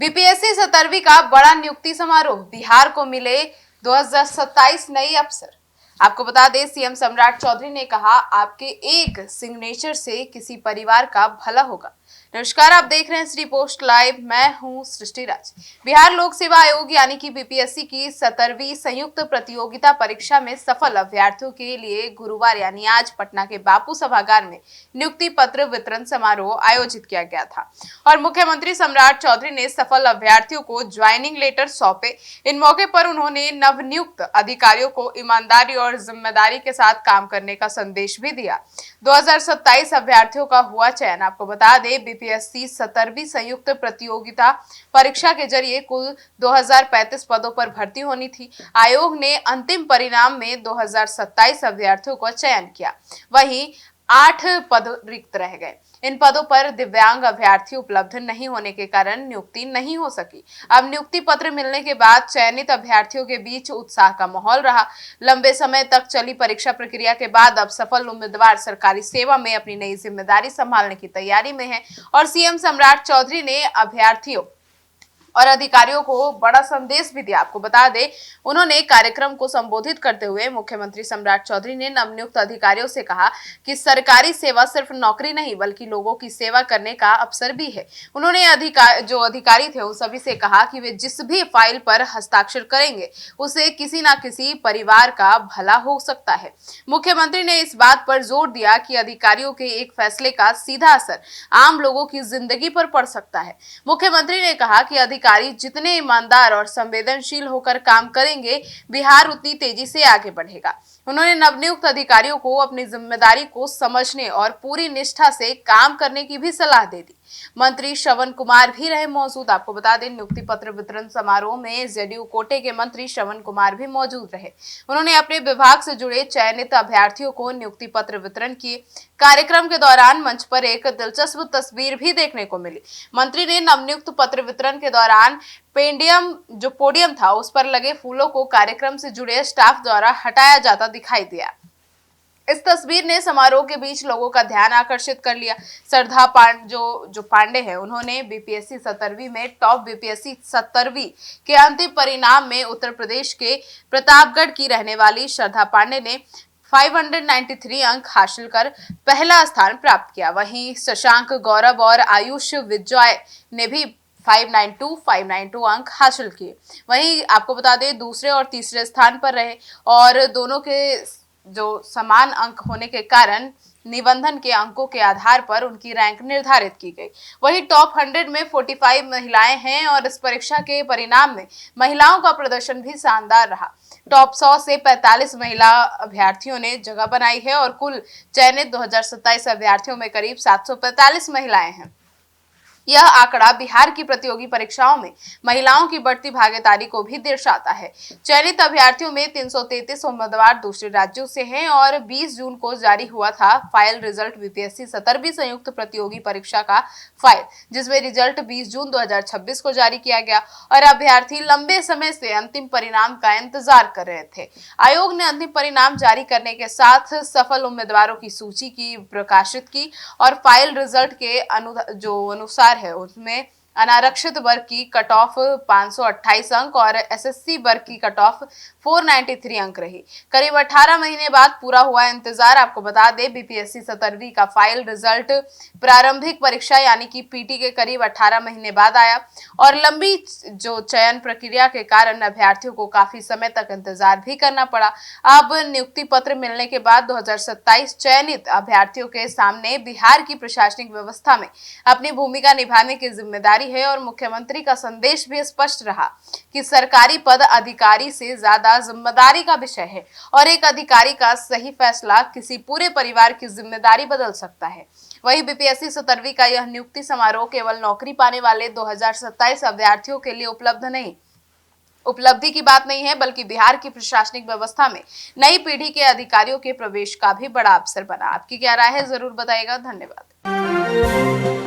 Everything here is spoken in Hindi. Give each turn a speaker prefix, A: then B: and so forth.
A: बीपीएससी 17वीं का बड़ा नियुक्ति समारोह, बिहार को मिले 2027 नए अफसर। आपको बता दें, सीएम सम्राट चौधरी ने कहा, आपके एक सिग्नेचर से किसी परिवार का भला होगा। नमस्कार, आप देख रहे हैं श्री पोस्ट लाइव। मैं हूं सृष्टि राज। बिहार लोक सेवा आयोग यानी कि बीपीएससी की 17वीं संयुक्त प्रतियोगिता परीक्षा में सफल अभ्यर्थियों के लिए गुरुवार यानी आज पटना के बापू सभागार में नियुक्ति पत्र वितरण समारोह आयोजित किया गया था और मुख्यमंत्री सम्राट चौधरी ने सफल अभ्यर्थियों को ज्वाइनिंग लेटर सौंपे। इन मौके पर उन्होंने नवनियुक्त अधिकारियों को ईमानदारी और जिम्मेदारी के साथ काम करने का संदेश भी दिया। 2027 अभ्यर्थियों का हुआ चयन। आपको बता दें, बीपीएससी 17वीं संयुक्त प्रतियोगिता परीक्षा के जरिए कुल 2035 पदों पर भर्ती होनी थी। आयोग ने अंतिम परिणाम में 2027 अभ्यर्थियों का चयन किया, वहीं 8 पद रिक्त रह गए। इन पदों पर दिव्यांग अभ्यर्थी उपलब्ध नहीं होने के कारण नियुक्ति नहीं हो सकी। अब नियुक्ति पत्र मिलने के बाद चयनित अभ्यर्थियों के बीच उत्साह का माहौल रहा। लंबे समय तक चली परीक्षा प्रक्रिया के बाद अब सफल उम्मीदवार सरकारी सेवा में अपनी नई जिम्मेदारी संभालने की तैयारी में है और सीएम सम्राट चौधरी ने अभ्यर्थियों और अधिकारियों को बड़ा संदेश भी दिया। आपको बता दें, उन्होंने कार्यक्रम को संबोधित करते हुए मुख्यमंत्री सम्राट चौधरी ने नवनियुक्त अधिकारियों से कहा कि सरकारी सेवा सिर्फ नौकरी नहीं बल्कि लोगों की सेवा करने का अवसर भी है। उन्होंने जो अधिकारी थे उन सभी से कहा कि वे जिस भी फाइल पर हस्ताक्षर करेंगे उसे किसी न किसी परिवार का भला हो सकता है। मुख्यमंत्री ने इस बात पर जोर दिया कि अधिकारियों के एक फैसले का सीधा असर आम लोगों की जिंदगी पर पड़ सकता है। मुख्यमंत्री ने कहा कि अधिकारी जितने ईमानदार और संवेदनशील होकर काम करेंगे, बिहार उतनी तेजी से आगे बढ़ेगा। उन्होंने नवनियुक्त अधिकारियों को अपनी जिम्मेदारी को समझने और पूरी निष्ठा से काम करने की भी सलाह दे दी। मंत्री श्रवण कुमार भी रहे मौजूद। आपको बता दें, नियुक्ति पत्र वितरण समारोह में जेडीयू कोटे के मंत्री श्रवण कुमार भी मौजूद रहे। उन्होंने अपने विभाग से जुड़े चयनित अभ्यर्थियों को नियुक्ति पत्र वितरण किए। कार्यक्रम के दौरान मंच पर एक दिलचस्प तस्वीर भी देखने को मिली। मंत्री ने नवनियुक्त पत्र वितरण के दौरान पोडियम था उस पर लगे फूलों को कार्यक्रम से जुड़े स्टाफ द्वारा हटाया जाता दिखाई दिया। इस तस्वीर ने समारोह के बीच लोगों का ध्यान आकर्षित कर लिया। श्रद्धा पांडे हैं, उन्होंने बीपीएससी 17वीं में टॉप बीपीएससी 17वीं के अंतिम परिणाम में उत्तर प्रदेश के प्रतापगढ़ की रहने वाली श्रद्धा पांडे ने 593 अंक हासिल कर पहला स्थान प्राप्त किया। वहीं शशांक गौरव और आयुष विजय ने भी 592 अंक हासिल किए। वहीं आपको बता दें, दूसरे और तीसरे स्थान पर रहे और दोनों के जो समान अंक होने के कारण निबंधन के अंकों के आधार पर उनकी रैंक निर्धारित की गई। वहीं टॉप 100 में 45 महिलाएं हैं और इस परीक्षा के परिणाम में महिलाओं का प्रदर्शन भी शानदार रहा। टॉप 100 से 45 महिला अभ्यर्थियों ने जगह बनाई है और कुल चयनित 2027 अभ्यर्थियों में करीब 745 महिलाएं हैं। यह आंकड़ा बिहार की प्रतियोगी परीक्षाओं में महिलाओं की बढ़ती भागीदारी को भी दर्शाता है। चयनित अभ्यर्थियों में 333 उम्मीदवार दूसरे राज्यों से हैं और 20 जून को जारी हुआ था फाइल रिजल्ट बीपीएससी 17वीं संयुक्त प्रतियोगी परीक्षा का फाइल, जिसमें रिजल्ट 20 जून 2026 को जारी किया गया और अभ्यर्थी लंबे समय से अंतिम परिणाम का इंतजार कर रहे थे। आयोग ने अंतिम परिणाम जारी करने के साथ सफल उम्मीदवारों की सूची की प्रकाशित की और फाइल रिजल्ट के अनुसार है उसमें अनारक्षित वर्ग की कट ऑफ 528 अंक और एसएससी वर्ग की कट ऑफ 493 अंक रही। करीब 18 महीने बाद पूरा हुआ इंतजार। आपको बता दें, बीपीएससी 17वीं का फाइल रिजल्ट प्रारंभिक परीक्षा यानी कि पीटी के करीब 18 महीने बाद आया और लंबी चयन प्रक्रिया के कारण अभ्यर्थियों को काफी समय तक इंतजार भी करना पड़ा। अब नियुक्ति पत्र मिलने के बाद 2027 चयनित अभ्यर्थियों के सामने बिहार की प्रशासनिक व्यवस्था में अपनी भूमिका निभाने की जिम्मेदारी है और मुख्यमंत्री का संदेश भी स्पष्ट रहा कि सरकारी पद अधिकारी से ज्यादा जिम्मेदारी का विषय है और एक अधिकारी का सही फैसला किसी पूरे परिवार की जिम्मेदारी बदल सकता है। वहीं बीपीएससी 17वीं का यह नियुक्ति समारोह केवल नौकरी पाने वाले 2027 अभ्यर्थियों के लिए उपलब्धि की बात नहीं है, बल्कि बिहार की प्रशासनिक व्यवस्था में नई पीढ़ी के अधिकारियों के प्रवेश का भी बड़ा अवसर बना। आपकी क्या राय है, जरूर बताइएगा। धन्यवाद।